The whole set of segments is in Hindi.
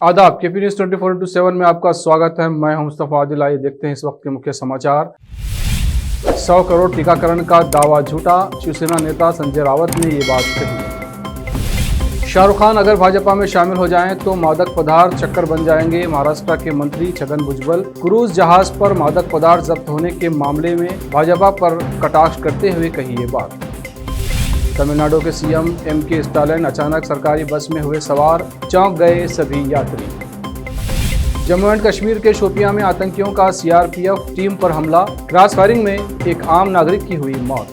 आदाब, केपी न्यूज 24/7 में आपका स्वागत है। मैं हूं मुस्तफा आदिल। आइए देखते हैं इस वक्त के मुख्य समाचार। 100 करोड़ टीकाकरण का दावा झूठा, शिवसेना नेता संजय रावत ने ये बात कही। शाहरुख खान अगर भाजपा में शामिल हो जाएं तो मादक पदार्थ चक्कर बन जाएंगे, महाराष्ट्र के मंत्री छगन भुजबल। क्रूज जहाज पर मादक पदार्थ जब्त होने के मामले में भाजपा पर कटाक्ष करते हुए कही ये बात। तमिलनाडु के सीएम एम.के. स्टालिन अचानक सरकारी बस में हुए सवार, चौंक गए सभी यात्री। जम्मू एंड कश्मीर के शोपियां में आतंकियों का सीआरपीएफ टीम पर हमला, क्रॉस फायरिंग में एक आम नागरिक की हुई मौत।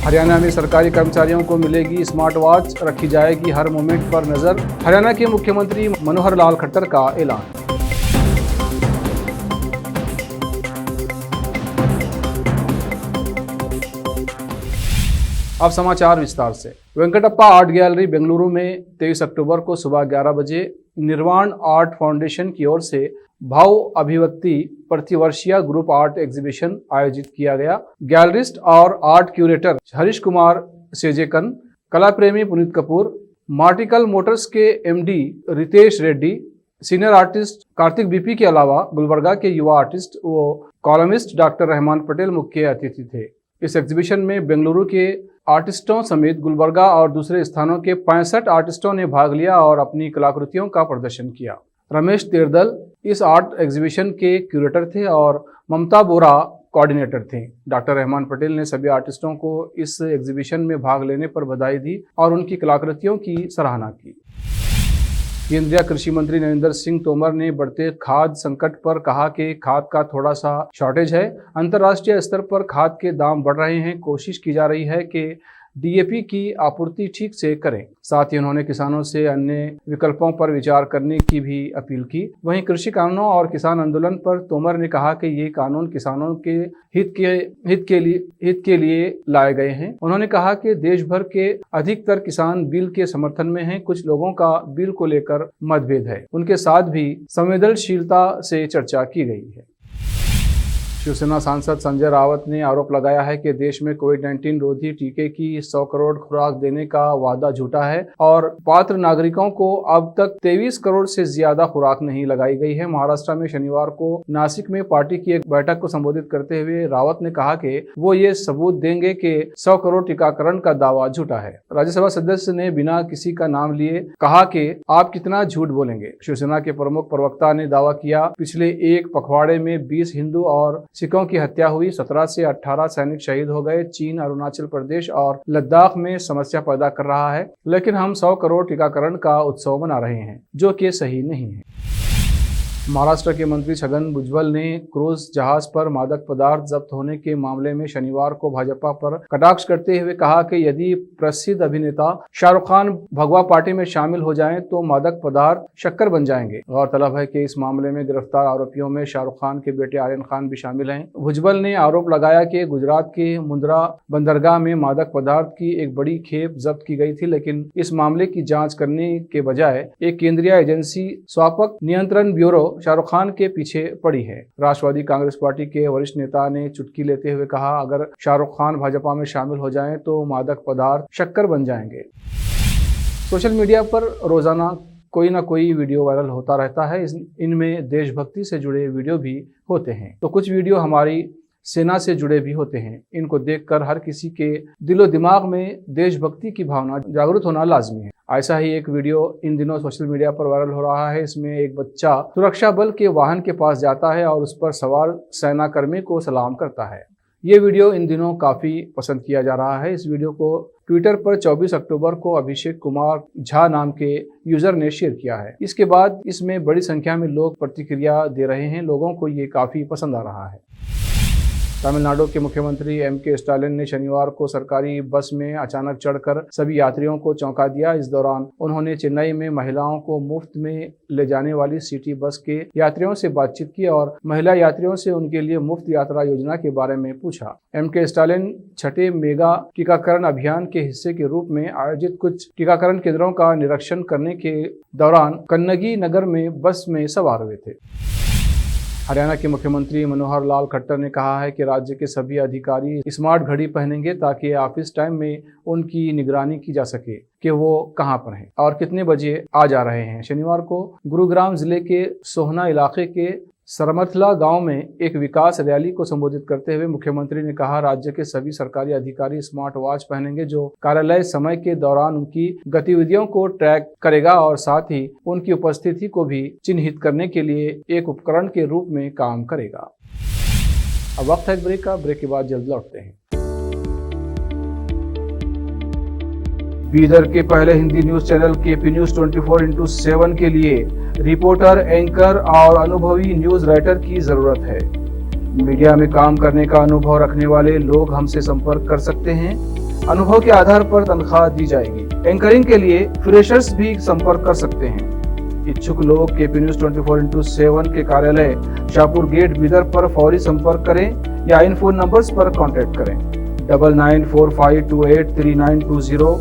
हरियाणा में सरकारी कर्मचारियों को मिलेगी स्मार्ट वॉच, रखी जाएगी हर मोमेंट पर नजर, हरियाणा के मुख्यमंत्री मनोहर लाल खट्टर का ऐलान। अब समाचार विस्तार से। वेंकटप्पा आर्ट गैलरी बेंगलुरु में 23 अक्टूबर को सुबह 11 बजे निर्वाण आर्ट फाउंडेशन की ओर से भाव अभिव्यक्ति प्रतिवर्षीय ग्रुप आर्ट एग्जीबिशन आयोजित किया गया। गैलरिस्ट और आर्ट क्यूरेटर हरीश कुमार सेजेकन, कला प्रेमी पुनीत कपूर, मार्टिकल मोटर्स के MD Ritesh Reddy, senior artist Kartik BP के अलावा गुलबर्गा के युवा आर्टिस्ट व कॉलमिस्ट डॉक्टर रहमान पटेल मुख्य अतिथि थे। इस एग्जीबिशन में बेंगलुरु के आर्टिस्टों समेत गुलबर्गा और दूसरे स्थानों के 65 आर्टिस्टों ने भाग लिया और अपनी कलाकृतियों का प्रदर्शन किया। रमेश तेरदल इस आर्ट एग्जीबिशन के क्यूरेटर थे और ममता बोरा कोऑर्डिनेटर थे। डॉक्टर रहमान पटेल ने सभी आर्टिस्टों को इस एग्जीबिशन में भाग लेने पर बधाई दी और उनकी कलाकृतियों की सराहना की। केंद्रीय कृषि मंत्री नरेंद्र सिंह तोमर ने बढ़ते खाद्य संकट पर कहा कि खाद का थोड़ा सा शॉर्टेज है, अंतर्राष्ट्रीय स्तर पर खाद के दाम बढ़ रहे हैं, कोशिश की जा रही है कि डीएपी की आपूर्ति ठीक से करें। साथ ही उन्होंने किसानों से अन्य विकल्पों पर विचार करने की भी अपील की। वहीं कृषि कानूनों और किसान आंदोलन पर तोमर ने कहा कि ये कानून किसानों के हित के लिए लाए गए हैं। उन्होंने कहा कि देश भर के अधिकतर किसान बिल के समर्थन में हैं। कुछ लोगों का बिल को लेकर मतभेद है, उनके साथ भी संवेदनशीलता से चर्चा की गई है। शिवसेना सांसद संजय रावत ने आरोप लगाया है कि देश में कोविड-19 रोधी टीके की 100 करोड़ खुराक देने का वादा झूठा है और पात्र नागरिकों को अब तक 23 करोड़ से ज्यादा खुराक नहीं लगाई गई है। महाराष्ट्र में शनिवार को नासिक में पार्टी की एक बैठक को संबोधित करते हुए रावत ने कहा कि वो ये सबूत देंगे कि 100 करोड़ टीकाकरण का दावा झूठा है। राज्यसभा सदस्य ने बिना किसी का नाम लिए कहा कि आप कितना झूठ बोलेंगे। शिवसेना के प्रमुख प्रवक्ता ने दावा किया, पिछले एक पखवाड़े में 20 हिंदू और सिखों की हत्या हुई, 17 से 18 सैनिक शहीद हो गए। चीन अरुणाचल प्रदेश और लद्दाख में समस्या पैदा कर रहा है, लेकिन हम 100 करोड़ टीकाकरण का उत्सव मना रहे हैं, जो कि सही नहीं है। महाराष्ट्र के मंत्री छगन भुजबल ने क्रूज जहाज पर मादक पदार्थ जब्त होने के मामले में शनिवार को भाजपा पर कटाक्ष करते हुए कहा कि यदि प्रसिद्ध अभिनेता शाहरुख खान भगवा पार्टी में शामिल हो जाएं तो मादक पदार्थ शक्कर बन जाएंगे। गौरतलब है कि इस मामले में गिरफ्तार आरोपियों में शाहरुख खान के बेटे आर्यन खान भी शामिल हैं। भुजबल ने आरोप लगाया कि गुजरात के मुंद्रा बंदरगाह में मादक पदार्थ की एक बड़ी खेप जब्त की गई थी, लेकिन इस मामले की जाँच करने के बजाय एक केंद्रीय एजेंसी स्वास्थ्य नियंत्रण ब्यूरो शाहरुख खान के पीछे पड़ी है। राष्ट्रवादी कांग्रेस पार्टी के वरिष्ठ नेता ने चुटकी लेते हुए कहा, अगर शाहरुख खान भाजपा में शामिल हो जाएं तो मादक पदार्थ शक्कर बन जाएंगे। सोशल मीडिया पर रोजाना कोई ना कोई वीडियो वायरल होता रहता है। इनमें देशभक्ति से जुड़े वीडियो भी होते हैं, तो कुछ वीडियो हमारी सेना से जुड़े भी होते हैं। इनको देखकर हर किसी के दिलो दिमाग में देशभक्ति की भावना जागृत होना लाजमी है। ऐसा ही एक वीडियो इन दिनों सोशल मीडिया पर वायरल हो रहा है। इसमें एक बच्चा सुरक्षा बल के वाहन के पास जाता है और उस पर सवार सेनाकर्मी को सलाम करता है। ये वीडियो इन दिनों काफी पसंद किया जा रहा है। इस वीडियो को ट्विटर पर 24 अक्टूबर को अभिषेक कुमार झा नाम के यूजर ने शेयर किया है। इसके बाद इसमें बड़ी संख्या में लोग प्रतिक्रिया दे रहे हैं। लोगों को ये काफी पसंद आ रहा है। तमिलनाडु के मुख्यमंत्री एम.के. स्टालिन ने शनिवार को सरकारी बस में अचानक चढ़कर सभी यात्रियों को चौंका दिया। इस दौरान उन्होंने चेन्नई में महिलाओं को मुफ्त में ले जाने वाली सिटी बस के यात्रियों से बातचीत की और महिला यात्रियों से उनके लिए मुफ्त यात्रा योजना के बारे में पूछा। एम.के. स्टालिन छठे मेगा टीकाकरण अभियान के हिस्से के रूप में आयोजित कुछ टीकाकरण केंद्रों का निरीक्षण करने के दौरान कन्नगी नगर में बस में सवार हुए थे। हरियाणा के मुख्यमंत्री मनोहर लाल खट्टर ने कहा है कि राज्य के सभी अधिकारी स्मार्ट घड़ी पहनेंगे ताकि ऑफिस टाइम में उनकी निगरानी की जा सके कि वो कहां पर हैं और कितने बजे आ जा रहे हैं। शनिवार को गुरुग्राम जिले के सोहना इलाके के सरमथला गांव में एक विकास रैली को संबोधित करते हुए मुख्यमंत्री ने कहा, राज्य के सभी सरकारी अधिकारी स्मार्ट वॉच पहनेंगे जो कार्यालय समय के दौरान उनकी गतिविधियों को ट्रैक करेगा और साथ ही उनकी उपस्थिति को भी चिन्हित करने के लिए एक उपकरण के रूप में काम करेगा। अब वक्त है ब्रेक का, ब्रेक के बाद जल्द लौटते हैं। बीदर के पहले Hindi news channel KP news 24/7 के लिए रिपोर्टर, एंकर और अनुभवी न्यूज राइटर की जरूरत है। मीडिया में काम करने का अनुभव रखने वाले लोग हमसे संपर्क कर सकते हैं। अनुभव के आधार पर तनख्वाह दी जाएगी। एंकरिंग के लिए फ्रेशर्स भी संपर्क कर सकते हैं। इच्छुक लोग केपी न्यूज 24/7 के कार्यालय शाहपुर गेट बीदर पर फौरी संपर्क करें या इन फोन नंबर्स पर कॉन्टेक्ट करें 9945283920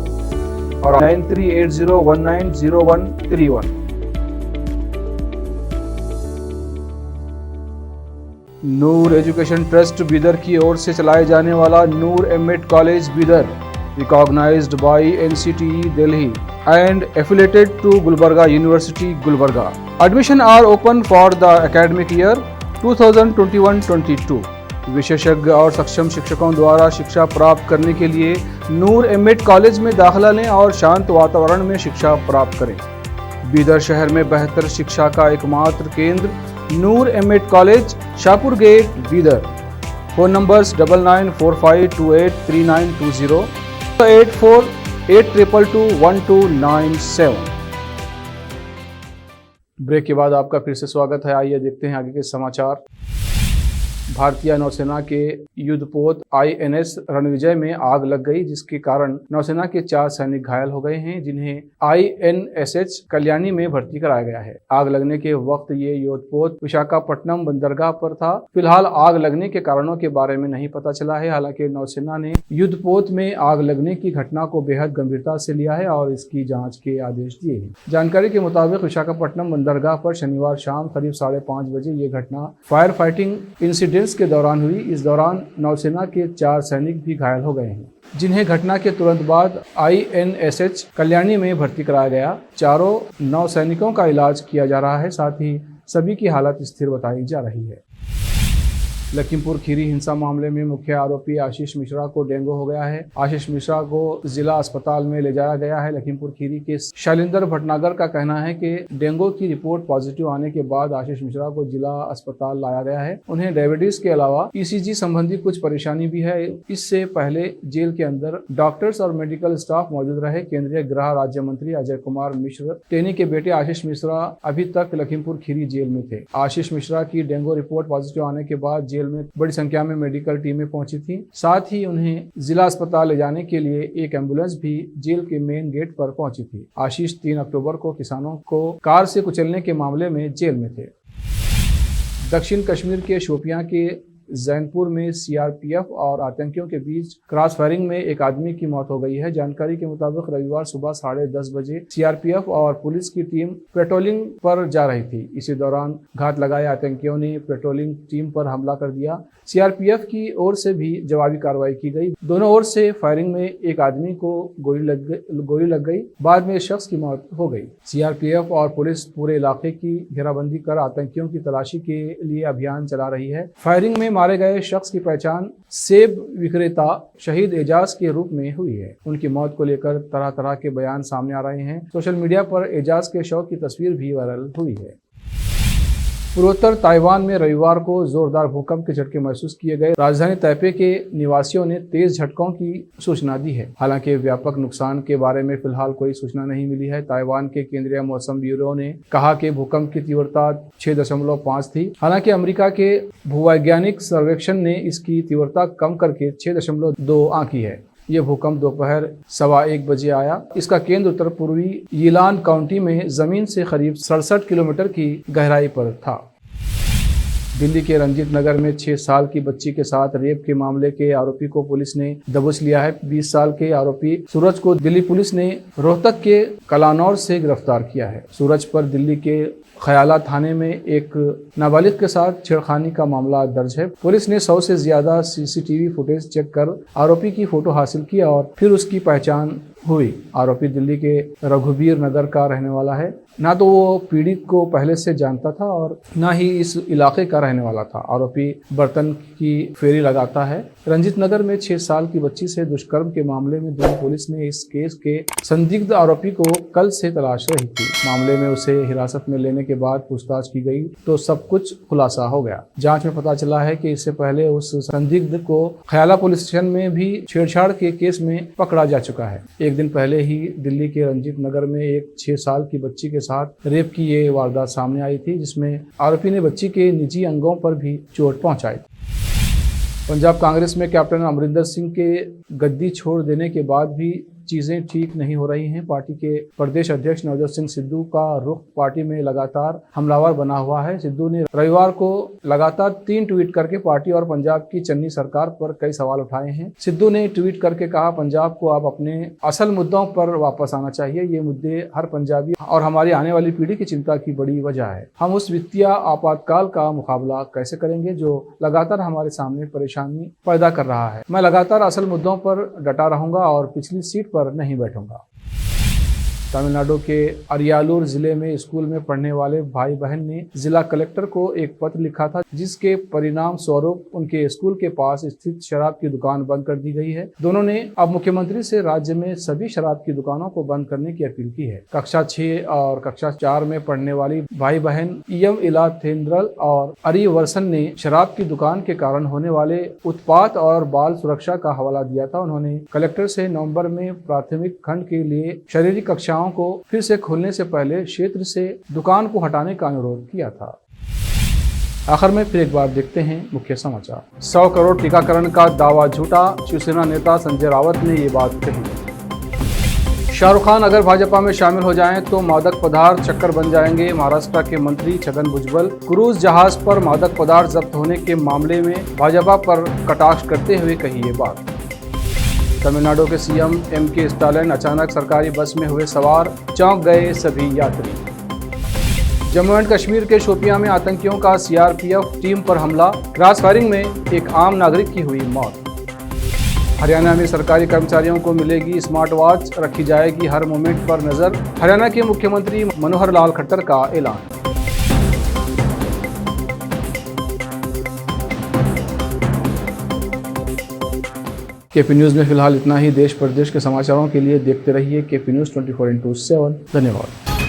और 9380190131। नूर एजुकेशन ट्रस्ट बीदर की ओर से चलाए जाने वाला Noor M Ed college Bidar, recognized by NCTE Delhi and affiliated to Gulbarga University, Gulbarga. Admission are open for the academic year 2021-22. विशेषज्ञ और सक्षम शिक्षकों द्वारा शिक्षा प्राप्त करने के लिए नूर एमएड कॉलेज में दाखिला लें और शांत वातावरण में शिक्षा प्राप्त करें। बीदर शहर में बेहतर शिक्षा का एकमात्र केंद्र Noor M Ed college, Shahpur gate, Bidar. Phone numbers 9945283920, 8482221297। Break के बाद आपका फिर से स्वागत है। आइए देखते हैं आगे के समाचार। भारतीय नौसेना के युद्धपोत INS रणविजय में आग लग गई, जिसके कारण नौसेना के 4 सैनिक घायल हो गए हैं, जिन्हें INSH कल्याणी में भर्ती कराया गया है। आग लगने के वक्त ये युद्धपोत विशाखापट्टनम बंदरगाह पर था। फिलहाल आग लगने के कारणों के बारे में नहीं पता चला है। हालांकि नौसेना ने युद्धपोत में आग लगने की घटना को बेहद गंभीरता से लिया है और इसकी जाँच के आदेश दिए हैं। जानकारी के मुताबिक विशाखापट्टनम बंदरगाह पर शनिवार शाम करीब 5:30 बजे ये घटना फायर फाइटिंग इंसिडेंट के दौरान हुई। इस दौरान नौसेना के 4 सैनिक भी घायल हो गए हैं, जिन्हें घटना के तुरंत बाद INSH कल्याणी में भर्ती कराया गया। चारों नौसैनिकों का इलाज किया जा रहा है, साथ ही सभी की हालत स्थिर बताई जा रही है। लखीमपुर खीरी हिंसा मामले में मुख्य आरोपी आशीष मिश्रा को डेंगू हो गया है। आशीष मिश्रा को जिला अस्पताल में ले जाया गया है। लखीमपुर खीरी के शैलेंद्र भटनागर का कहना है कि डेंगू की रिपोर्ट पॉजिटिव आने के बाद आशीष मिश्रा को जिला अस्पताल लाया गया है। उन्हें डायबिटीज के अलावा ECG संबंधी कुछ परेशानी भी है। इससे पहले जेल के अंदर डॉक्टर्स और मेडिकल स्टाफ मौजूद रहे। केंद्रीय गृह राज्य मंत्री अजय कुमार मिश्र टेनी के बेटे आशीष मिश्रा अभी तक लखीमपुर खीरी जेल में थे। आशीष मिश्रा की डेंगू रिपोर्ट पॉजिटिव आने के बाद जेल में बड़ी संख्या में मेडिकल टीमें पहुंची थी। साथ ही उन्हें जिला अस्पताल ले जाने के लिए एक एम्बुलेंस भी जेल के मेन गेट पर पहुंची थी। आशीष 3 अक्टूबर को किसानों को कार से कुचलने के मामले में जेल में थे। दक्षिण कश्मीर के शोपियां के जैनपुर में CRPF और आतंकियों के बीच क्रॉस फायरिंग में एक आदमी की मौत हो गई है। जानकारी के मुताबिक रविवार सुबह 10:30 बजे CRPF और पुलिस की टीम पेट्रोलिंग पर जा रही थी। इसी दौरान घात लगाए आतंकियों ने पेट्रोलिंग टीम पर हमला कर दिया। CRPF की ओर से भी जवाबी कार्रवाई की गई। दोनों ओर से फायरिंग में एक आदमी को गोली लग गई। बाद में इस शख्स की मौत हो गई। CRPF और पुलिस पूरे इलाके की घेराबंदी कर आतंकियों की तलाशी के लिए अभियान चला रही है। फायरिंग में मारे गए शख्स की पहचान सेब विक्रेता शहीद एजाज के रूप में हुई है। उनकी मौत को लेकर तरह तरह के बयान सामने आ रहे हैं। सोशल मीडिया पर एजाज के शव की तस्वीर भी वायरल हुई है। पूर्वोत्तर ताइवान में रविवार को जोरदार भूकंप के झटके महसूस किए गए। राजधानी ताइपे के निवासियों ने तेज झटकों की सूचना दी है। हालांकि व्यापक नुकसान के बारे में फिलहाल कोई सूचना नहीं मिली है। ताइवान के केंद्रीय मौसम ब्यूरो ने कहा कि भूकंप की तीव्रता 6.5 थी। हालांकि अमेरिका के भूवैज्ञानिक सर्वेक्षण ने इसकी तीव्रता कम करके 6.2 आंकी है। ये भूकंप दोपहर 1:15 बजे आया। इसका केंद्र उत्तर पूर्वी यीलान काउंटी में जमीन से करीब 67 किलोमीटर की गहराई पर था। दिल्ली के रंजीत नगर में 6 साल की बच्ची के साथ रेप के मामले के आरोपी को पुलिस ने दबोच लिया है। 20 साल के आरोपी सूरज को दिल्ली पुलिस ने रोहतक के कलानौर से गिरफ्तार किया है। सूरज पर दिल्ली के खयाला थाने में एक नाबालिग के साथ छेड़खानी का मामला दर्ज है। पुलिस ने 100 से ज्यादा सीसीटीवी फुटेज चेक कर आरोपी की फोटो हासिल की और फिर उसकी पहचान हुई। आरोपी दिल्ली के रघुबीर नगर का रहने वाला है। ना तो वो पीड़ित को पहले से जानता था और ना ही इस इलाके का रहने वाला था। आरोपी बर्तन की फेरी लगाता है। रंजीत नगर में 6 साल की बच्ची से दुष्कर्म के मामले में दिल्ली पुलिस ने इस केस के संदिग्ध आरोपी को कल से तलाश रही थी। मामले में उसे हिरासत में लेने के बाद पूछताछ की गई तो सब कुछ खुलासा हो गया। जांच में पता चला है कि इससे पहले उस संदिग्ध को खयाला पुलिस स्टेशन में भी छेड़छाड़ के केस में पकड़ा जा चुका है। एक दिन पहले ही दिल्ली के रंजीत नगर में एक 6 साल की बच्ची के साथ रेप की ये वारदात सामने आई थी, जिसमें आरोपी ने बच्ची के निजी अंगों पर भी चोट पहुंचाई। पंजाब कांग्रेस में कैप्टन अमरिंदर सिंह के गद्दी छोड़ देने के बाद भी चीजें ठीक नहीं हो रही हैं। पार्टी के प्रदेश अध्यक्ष नवजोत सिंह सिद्धू का रुख पार्टी में लगातार हमलावर बना हुआ है। सिद्धू ने रविवार को लगातार 3 ट्वीट करके पार्टी और पंजाब की चन्नी सरकार पर कई सवाल उठाए हैं। सिद्धू ने ट्वीट करके कहा, पंजाब को अब अपने असल मुद्दों पर वापस आना चाहिए। ये मुद्दे हर पंजाबी और हमारी आने वाली पीढ़ी की चिंता की बड़ी वजह है। हम उस वित्तीय आपातकाल का मुकाबला कैसे करेंगे जो लगातार हमारे सामने परेशानी पैदा कर रहा है। मैं लगातार असल मुद्दों पर डटा रहूंगा और पिछली सीट पर नहीं बैठूंगा। तमिलनाडु के अरियालूर जिले में स्कूल में पढ़ने वाले भाई बहन ने जिला कलेक्टर को एक पत्र लिखा था, जिसके परिणाम स्वरूप उनके स्कूल के पास स्थित शराब की दुकान बंद कर दी गई है। दोनों ने अब मुख्यमंत्री से राज्य में सभी शराब की दुकानों को बंद करने की अपील की है। कक्षा 6 और कक्षा 4 में पढ़ने वाली भाई बहन ईएम इला थेंद्रल और अरिवर्सन ने शराब की दुकान के कारण होने वाले उत्पात और बाल सुरक्षा का हवाला दिया था। उन्होंने कलेक्टर से नवंबर में प्राथमिक खंड के लिए शारीरिक कक्षाओं को फिर से खोलने से पहले क्षेत्र से दुकान को हटाने का अनुरोध किया था। आखिर में फिर एक बार देखते हैं मुख्य समाचार। 100 करोड़ टीकाकरण का दावा झूठा, शिवसेना नेता संजय रावत ने ये बात कही। शाहरुख खान अगर भाजपा में शामिल हो जाएं तो मादक पदार्थ चक्कर बन जाएंगे, महाराष्ट्र के मंत्री छगन भुजबल। क्रूज जहाज पर मादक पदार्थ जब्त होने के मामले में भाजपा पर कटाक्ष करते हुए कही ये बात। तमिलनाडु के सीएम एमके स्टालिन अचानक सरकारी बस में हुए सवार, चौंक गए सभी यात्री। जम्मू एंड कश्मीर के शोपियां में आतंकियों का सीआरपीएफ टीम पर हमला, क्रॉस फायरिंग में एक आम नागरिक की हुई मौत। हरियाणा में सरकारी कर्मचारियों को मिलेगी स्मार्ट वॉच, रखी जाएगी हर मोमेंट पर नजर, हरियाणा के मुख्यमंत्री मनोहर लाल खट्टर का ऐलान। केपी न्यूज़ में फिलहाल इतना ही। देश प्रदेश के समाचारों के लिए देखते रहिए केपी न्यूज़ 24/7। धन्यवाद।